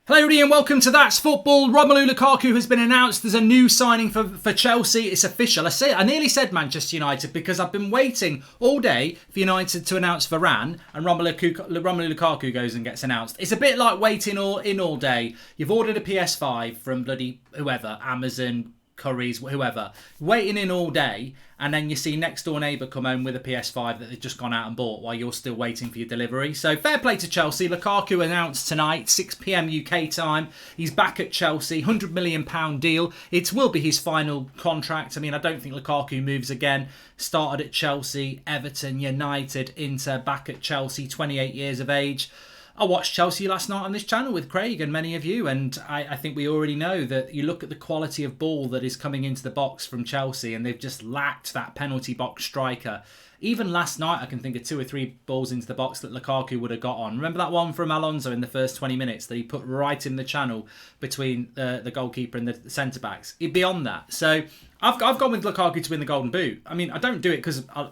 Hello everybody and welcome to That's Football. Romelu Lukaku has been announced as a new signing for Chelsea. It's official. I nearly said Manchester United because I've been waiting all day for United to announce Varane and Romelu Lukaku goes and gets announced. It's a bit like waiting all day. You've ordered a PS5 from bloody whoever, Amazon, Curry's, whoever, waiting in all day, and then you see next door neighbour come home with a PS5 that they've just gone out and bought while you're still waiting for your delivery. So fair play to Chelsea. Lukaku announced tonight, 6 PM UK time. He's back at Chelsea, £100 million deal. It will be his final contract. I mean, I don't think Lukaku moves again. Started at Chelsea, Everton, United, Inter, back at Chelsea, 28 years of age. I watched Chelsea last night on this channel with Craig and many of you, and I think we already know that you look at the quality of ball that is coming into the box from Chelsea, and they've just lacked that penalty box striker. Even last night, I can think of 2 or 3 balls into the box that Lukaku would have got on. Remember that one from Alonso in the first 20 minutes that he put right in the channel between the goalkeeper and the centre-backs? Beyond that. So I've gone with Lukaku to win the Golden Boot. I mean, I don't do it because I'm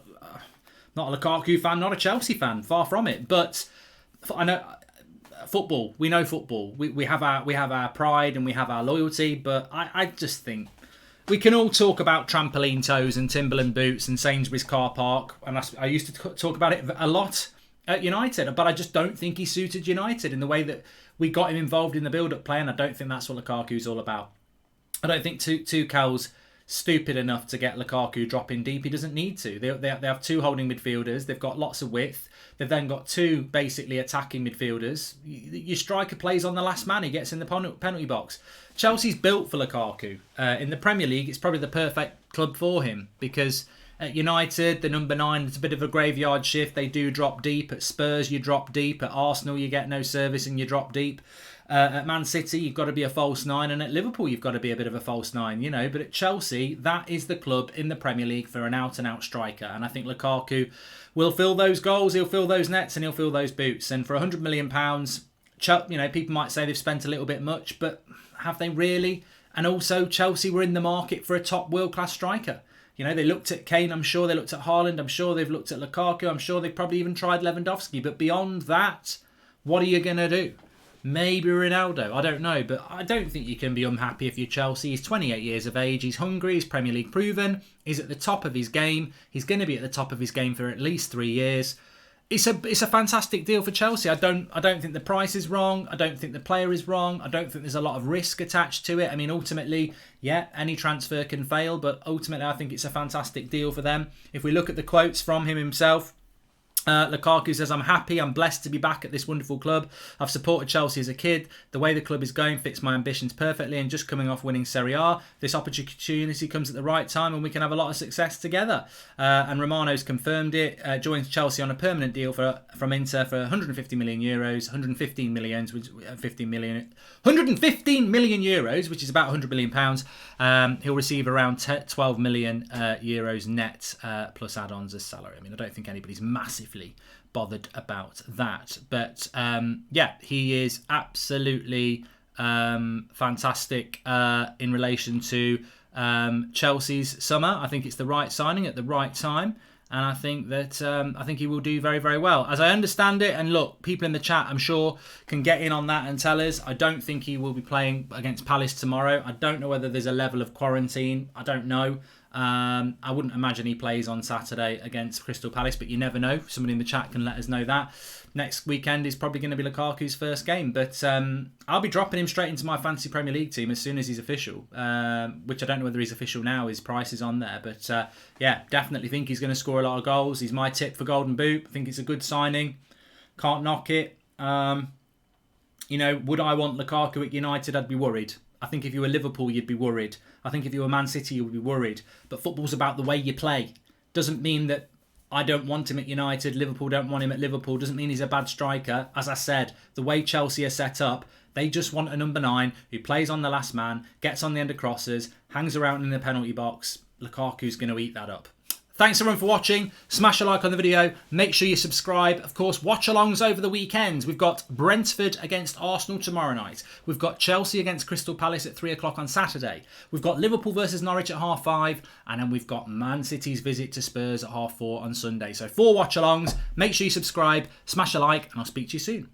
not a Lukaku fan, not a Chelsea fan, far from it, but I know football. We know football. We have our pride and we have our loyalty. But I just think we can all talk about trampoline toes and Timberland boots and Sainsbury's car park. And I used to talk about it a lot at United. But I just don't think he suited United in the way that we got him involved in the build-up play. And I don't think that's what Lukaku's all about. I don't think Tuchel's stupid enough to get Lukaku dropping deep. He doesn't need to. They have 2 holding midfielders. They've got lots of width. They've then got 2 basically attacking midfielders. Your striker plays on the last man. He gets in the penalty box. Chelsea's built for Lukaku. In the Premier League, it's probably the perfect club for him because at United, the number 9, it's a bit of a graveyard shift. They do drop deep. At Spurs, you drop deep. At Arsenal, you get no service and you drop deep. At Man City, you've got to be a false 9, and at Liverpool, you've got to be a bit of a false 9, you know. But at Chelsea, that is the club in the Premier League for an out-and-out striker. And I think Lukaku will fill those goals, he'll fill those nets, and he'll fill those boots. And for £100 million, you know, people might say they've spent a little bit much, but have they really? And also, Chelsea were in the market for a top world-class striker. You know, they looked at Kane, I'm sure they looked at Haaland, I'm sure they've looked at Lukaku, I'm sure they've probably even tried Lewandowski. But beyond that, what are you going to do? Maybe Ronaldo, I don't know, but I don't think you can be unhappy if you're Chelsea. He's 28 years of age, he's hungry, he's Premier League proven, he's at the top of his game, he's going to be at the top of his game for at least 3 years. It's a fantastic deal for Chelsea. I don't think the price is wrong, I don't think the player is wrong, I don't think there's a lot of risk attached to it. I mean, ultimately, yeah, any transfer can fail, but ultimately I think it's a fantastic deal for them. If we look at the quotes from him himself, Lukaku says, "I'm happy, I'm blessed to be back at this wonderful club. I've supported Chelsea as a kid. The way the club is going fits my ambitions perfectly, and just coming off winning Serie A, this opportunity comes at the right time and we can have a lot of success together." And Romano's confirmed it, joins Chelsea on a permanent deal from Inter for €150 million, 115 million, 115 million euros, which is about £100 million. He'll receive around 12 million euros net plus add-ons as salary. I mean, I don't think anybody's massively bothered about that, but yeah, he is absolutely fantastic in relation to Chelsea's summer. I think it's the right signing at the right time, and I think that I think he will do very, very well. As I understand it, and look, people in the chat I'm sure can get in on that and tell us, I don't think he will be playing against Palace tomorrow. I don't know whether there's a level of quarantine. I don't know. I wouldn't imagine he plays on Saturday against Crystal Palace, but you never know. Somebody in the chat can let us know that. Next weekend is probably going to be Lukaku's first game, but I'll be dropping him straight into my fantasy Premier League team as soon as he's official, which I don't know whether he's official now. His price is on there, but yeah, definitely think he's going to score a lot of goals. He's my tip for Golden Boot. I think it's a good signing. Can't knock it. You know, would I want Lukaku at United? I'd be worried. I think if you were Liverpool, you'd be worried. I think if you were Man City, you would be worried. But football's about the way you play. Doesn't mean that I don't want him at United, Liverpool don't want him at Liverpool. Doesn't mean he's a bad striker. As I said, the way Chelsea are set up, they just want a number 9 who plays on the last man, gets on the end of crosses, hangs around in the penalty box. Lukaku's going to eat that up. Thanks everyone for watching. Smash a like on the video. Make sure you subscribe. Of course, watch-alongs over the weekends. We've got Brentford against Arsenal tomorrow night. We've got Chelsea against Crystal Palace at 3 o'clock on Saturday. We've got Liverpool versus Norwich at 5:30. And then we've got Man City's visit to Spurs at 4:30 on Sunday. So 4 watch-alongs. Make sure you subscribe, smash a like, and I'll speak to you soon.